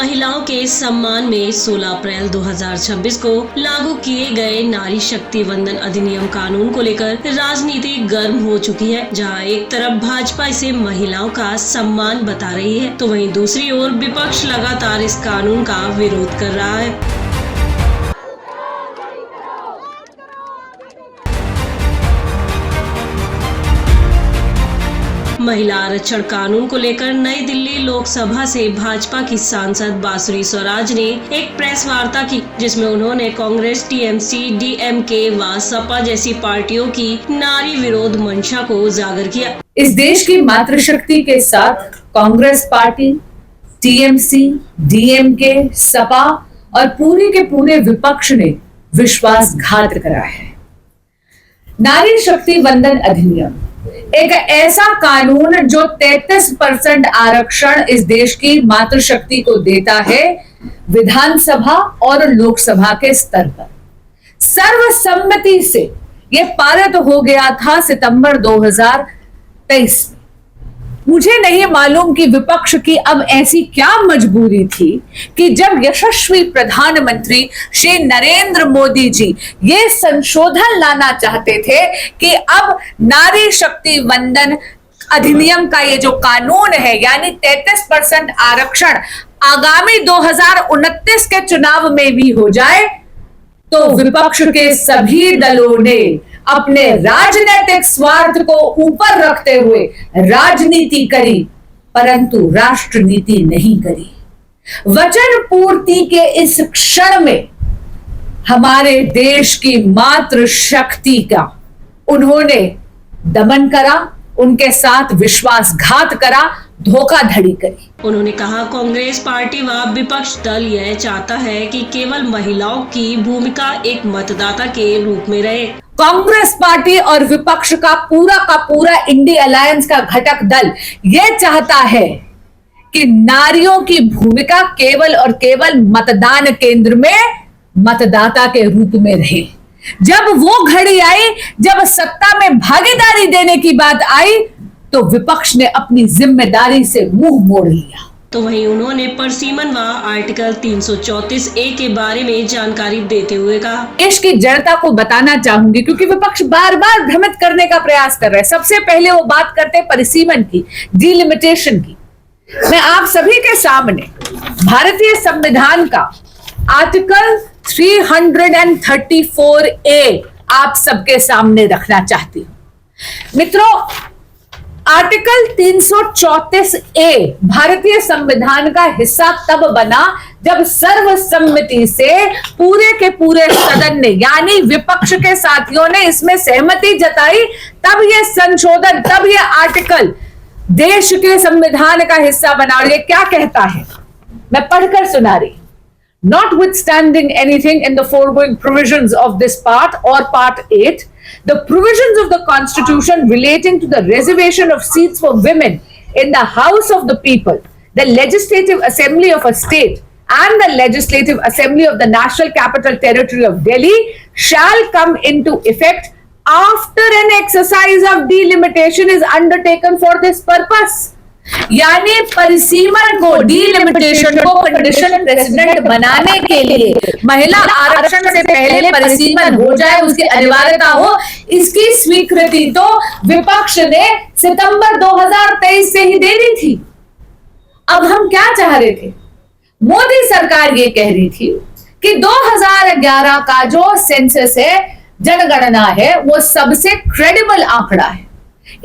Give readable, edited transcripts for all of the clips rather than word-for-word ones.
महिलाओं के सम्मान में 16 अप्रैल 2026 को लागू किए गए नारी शक्ति वंदन अधिनियम कानून को लेकर राजनीति गर्म हो चुकी है। जहां एक तरफ भाजपा इसे महिलाओं का सम्मान बता रही है, तो वहीं दूसरी ओर विपक्ष लगातार इस कानून का विरोध कर रहा है। महिला आरक्षण कानून को लेकर नई दिल्ली लोकसभा से भाजपा की सांसद बांसुरी स्वराज ने एक प्रेस वार्ता की, जिसमें उन्होंने कांग्रेस, टीएमसी, डीएमके व सपा जैसी पार्टियों की नारी विरोध मंशा को उजागर किया। इस देश की मातृशक्ति के साथ Congress party, TMC, DMK, Sapa और पूरे के पूरे विपक्ष ने विश्वासघात करा है। नारी शक्ति वंदन अधिनियम एक ऐसा कानून जो 33% आरक्षण इस देश की मातृशक्ति को देता है, विधानसभा और लोकसभा के स्तर पर सर्वसम्मति से यह पारित हो गया था सितंबर 2023 में। मुझे नहीं मालूम कि विपक्ष की अब ऐसी क्या मजबूरी थी कि जब यशस्वी प्रधानमंत्री श्री नरेंद्र मोदी जी ये संशोधन लाना चाहते थे कि अब नारी शक्ति वंदन अधिनियम का ये जो कानून है, यानी 33% आरक्षण आगामी 2029 के चुनाव में भी हो जाए, तो विपक्ष के सभी दलों ने अपने राजनीतिक स्वार्थ को ऊपर रखते हुए राजनीति करी, परंतु राष्ट्रनीति नहीं करी। वचन पूर्ति के इस क्षण में हमारे देश की मातृशक्ति का उन्होंने दमन करा, उनके साथ विश्वासघात करा, धोखाधड़ी करी। उन्होंने कहा, कांग्रेस पार्टी व विपक्ष दल यह चाहता है कि केवल महिलाओं की भूमिका एक मतदाता के रूप में रहे। कांग्रेस पार्टी और विपक्ष का पूरा इंडिया अलायंस का घटक दल यह चाहता है कि नारियों की भूमिका केवल और केवल मतदान केंद्र में मतदाता के रूप में रहे। जब वो घड़ी आई, जब सत्ता में भागीदारी देने की बात आई, तो विपक्ष ने अपनी जिम्मेदारी से मुंह मोड़ लिया। तो वहीं उन्होंने परसीमन व आर्टिकल 334A के बारे में जानकारी देते हुए कहा, इसकी जड़ता को बताना चाहूंगी क्योंकि विपक्ष बार बार भ्रमित करने का प्रयास कर रहे हैं। सबसे पहले वो बात करते हैं परिसीमन की, डिलिमिटेशन की। मैं आप सभी के सामने भारतीय संविधान का आर्टिकल 334A आप सबके सामने रखना चाहती हूं। मित्रों, आर्टिकल 334A भारतीय संविधान का हिस्सा तब बना जब सर्वसम्मति से पूरे के पूरे सदन ने, यानी विपक्ष के साथियों ने इसमें सहमति जताई, तब यह संशोधन, तब यह आर्टिकल देश के संविधान का हिस्सा बना। और ये क्या कहता है, मैं पढ़कर सुना रही। Notwithstanding anything in the foregoing provisions of this part or part 8, the provisions of the Constitution relating to the reservation of seats for women in the House of the People, the Legislative Assembly of a state, and the Legislative Assembly of the National Capital Territory of Delhi shall come into effect after an exercise of delimitation is undertaken for this purpose. यानी परिसीमन को, delimitation को condition president बनाने के लिए महिला आरक्षण से पहले परिसीमन हो जाए, उसकी अनिवार्यता हो, इसकी स्वीकृति तो विपक्ष ने सितंबर 2023 से ही दे दी थी। अब हम क्या चाह रहे थे? मोदी सरकार ये कह रही थी कि 2011 का जो सेंसस है, जनगणना है, वो सबसे क्रेडिबल आंकड़ा है,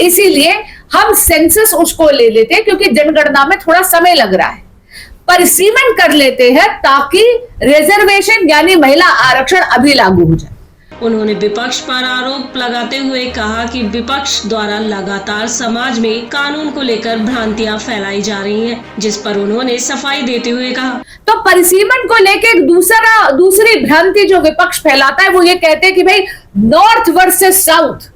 इसीलिए हम सेंसस उसको ले लेते हैं क्योंकि जनगणना में थोड़ा समय लग रहा है, परिसीमन कर लेते हैं ताकि रिजर्वेशन यानी महिला आरक्षण अभी लागू हो जाए। उन्होंने विपक्ष पर आरोप लगाते हुए कहा कि विपक्ष द्वारा लगातार समाज में कानून को लेकर भ्रांतियां फैलाई जा रही हैं, जिस पर उन्होंने सफाई देते हुए कहा, तो परिसीमन को लेकर दूसरी भ्रांति जो विपक्ष फैलाता है, वो ये कहते हैं कि भाई नॉर्थ वर्सेस साउथ,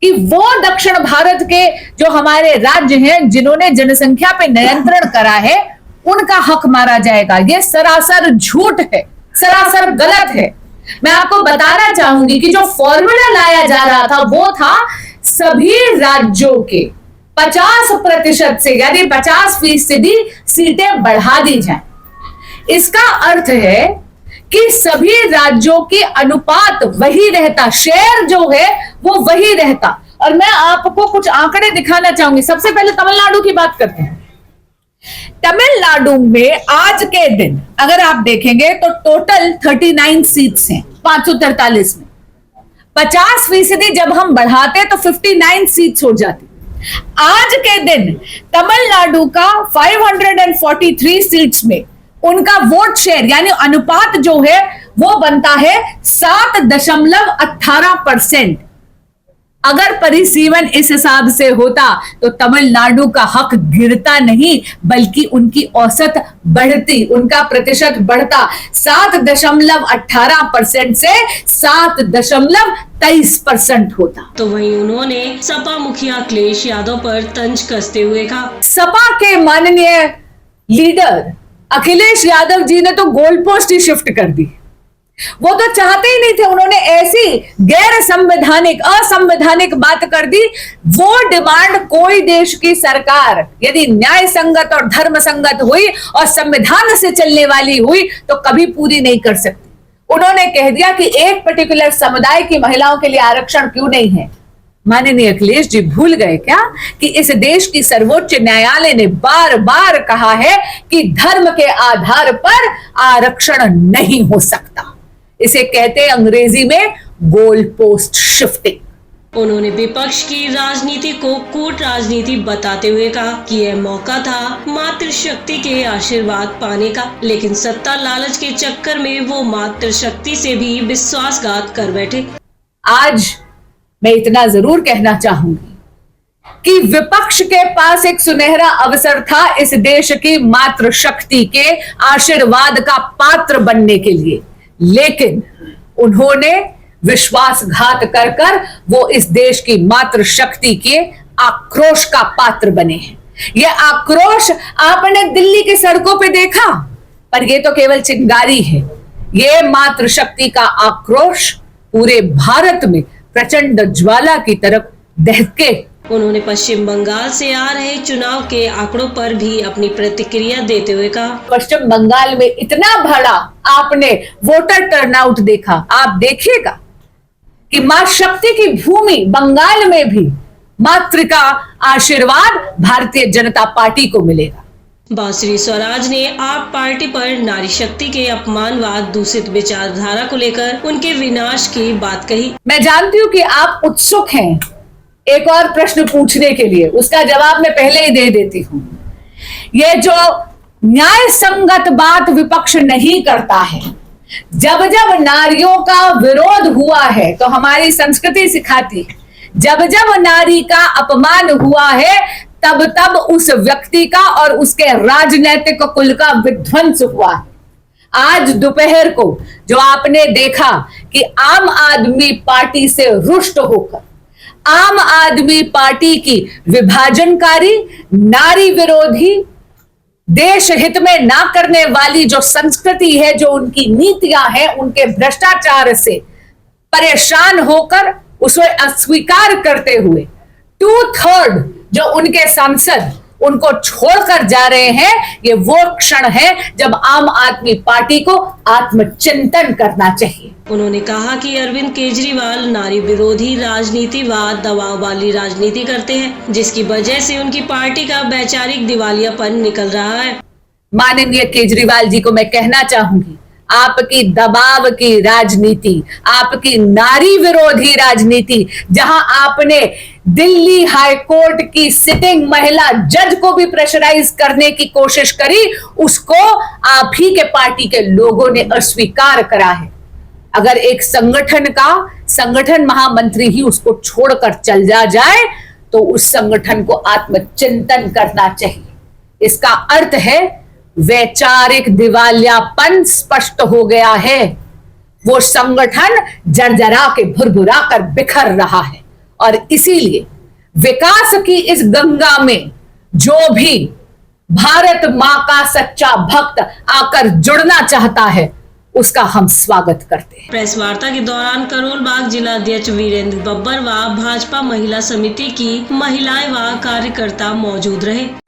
कि वो दक्षिण भारत के जो हमारे राज्य हैं जिन्होंने जनसंख्या पे नियंत्रण करा है, उनका हक मारा जाएगा। ये सरासर झूठ है, सरासर गलत है। मैं आपको बताना चाहूंगी कि जो फॉर्मूला लाया जा रहा था वो था सभी राज्यों के 50% से, यानी 50% सीटें बढ़ा दी जाए। इसका अर्थ है कि सभी राज्यों के अनुपात वही रहता, शेयर जो है वो वही रहता। और मैं आपको कुछ आंकड़े दिखाना चाहूंगी। सबसे पहले तमिलनाडु की बात करते हैं। तमिलनाडु में आज के दिन अगर आप देखेंगे तो टोटल 39 सीट्स हैं 543 में। 50% जब हम बढ़ाते तो 59 सीट्स हो जाती। आज के दिन तमिलनाडु का 543 सीट्स में उनका वोट शेयर यानी अनुपात जो है वो बनता है 7.18%। अगर परिसीमन इस हिसाब से होता तो तमिलनाडु का हक गिरता नहीं बल्कि उनकी औसत बढ़ती, उनका प्रतिशत बढ़ता 7.18% से 7.23% होता। तो वहीं उन्होंने सपा मुखिया अखिलेश यादव पर तंज कसते हुए कहा, सपा के माननीय लीडर अखिलेश यादव जी ने तो गोल पोस्ट ही शिफ्ट कर दी। वो तो चाहते ही नहीं थे, उन्होंने ऐसी गैर संवैधानिक असंवैधानिक बात कर दी। वो डिमांड कोई देश की सरकार यदि न्याय संगत और धर्म संगत हुई और संविधान से चलने वाली हुई तो कभी पूरी नहीं कर सकती। उन्होंने कह दिया कि एक पर्टिकुलर समुदाय की महिलाओं के लिए आरक्षण क्यों नहीं है। माननीय अखिलेश जी भूल गए क्या कि इस देश की सर्वोच्च न्यायालय ने बार बार कहा है कि धर्म के आधार पर आरक्षण नहीं हो सकता। इसे कहते हैं अंग्रेजी में गोल पोस्ट शिफ्टिंग। उन्होंने विपक्ष की राजनीति को कूट राजनीति बताते हुए कहा कि यह मौका था मातृशक्ति के आशीर्वाद पाने का, लेकिन सत्ता लालच के चक्कर में वो मातृशक्ति से भी विश्वासघात कर बैठे। आज मैं इतना जरूर कहना चाहूंगी कि विपक्ष के पास एक सुनहरा अवसर था इस देश की मातृशक्ति के आशीर्वाद का पात्र बनने के लिए, लेकिन उन्होंने विश्वासघात कर कर वो इस देश की मातृशक्ति के आक्रोश का पात्र बने हैं। यह आक्रोश आपने दिल्ली की सड़कों पे देखा, पर यह तो केवल चिंगारी है। यह मातृशक्ति का आक्रोश पूरे भारत में प्रचंड ज्वाला की तरफ दहके। उन्होंने पश्चिम बंगाल से आ रहे चुनाव के आंकड़ों पर भी अपनी प्रतिक्रिया देते हुए कहा, पश्चिम बंगाल में इतना बड़ा आपने वोटर टर्नआउट देखा, आप देखिएगा कि मां शक्ति की भूमि बंगाल में भी मातृ का आशीर्वाद भारतीय जनता पार्टी को मिलेगा। बांसुरी स्वराज ने आप पार्टी पर नारी शक्ति के अपमानवाद दूषित विचारधारा को लेकर उनके विनाश की बात कही। मैं जानती हूँ कि आप उत्सुक हैं एक और प्रश्न पूछने के लिए, उसका जवाब मैं पहले ही दे देती हूं। यह जो न्याय संगत बात विपक्ष नहीं करता है, जब जब नारियों का विरोध हुआ है तो हमारी संस्कृति सिखाती है, जब जब नारी का अपमान हुआ है तब तब उस व्यक्ति का और उसके राजनीतिक कुल का विध्वंस हुआ है। आज दोपहर को जो आपने देखा कि आम आदमी पार्टी से रुष्ट होकर आम आदमी पार्टी की विभाजनकारी, नारी विरोधी, देश हित में ना करने वाली जो संस्कृति है, जो उनकी नीतियां हैं, उनके भ्रष्टाचार से परेशान होकर उसे अस्वीकार करते हुए 2/3 जो उनके सांसद उनको छोड़कर जा रहे हैं, ये वो क्षण है जब आम आदमी पार्टी को आत्मचिंतन करना चाहिए। उन्होंने कहा कि अरविंद केजरीवाल नारी विरोधी राजनीति व दबाव वाली राजनीति करते हैं, जिसकी वजह से उनकी पार्टी का वैचारिक दिवालियापन निकल रहा है। माननीय केजरीवाल जी को मैं कहना चाहूंगी, आपकी दबाव की राजनीति, आपकी नारी विरोधी राजनीति, जहां आपने दिल्ली हाई कोर्ट की सिटिंग महिला जज को भी प्रेशराइज करने की कोशिश करी, उसको आप ही के पार्टी के लोगों ने अस्वीकार करा है। अगर एक संगठन का संगठन महामंत्री ही उसको छोड़कर चल जाए तो उस संगठन को आत्मचिंतन करना चाहिए। इसका अर्थ है वैचारिक दिवालियापन स्पष्ट हो गया है। वो संगठन जर्जरा के भुरभुरा कर बिखर रहा है और इसीलिए विकास की इस गंगा में जो भी भारत मां का सच्चा भक्त आकर जुड़ना चाहता है, उसका हम स्वागत करते हैं। प्रेस वार्ता के दौरान करोल बाग जिला अध्यक्ष वीरेंद्र बब्बर व भाजपा महिला समिति की महिलाएं व कार्यकर्ता मौजूद रहे।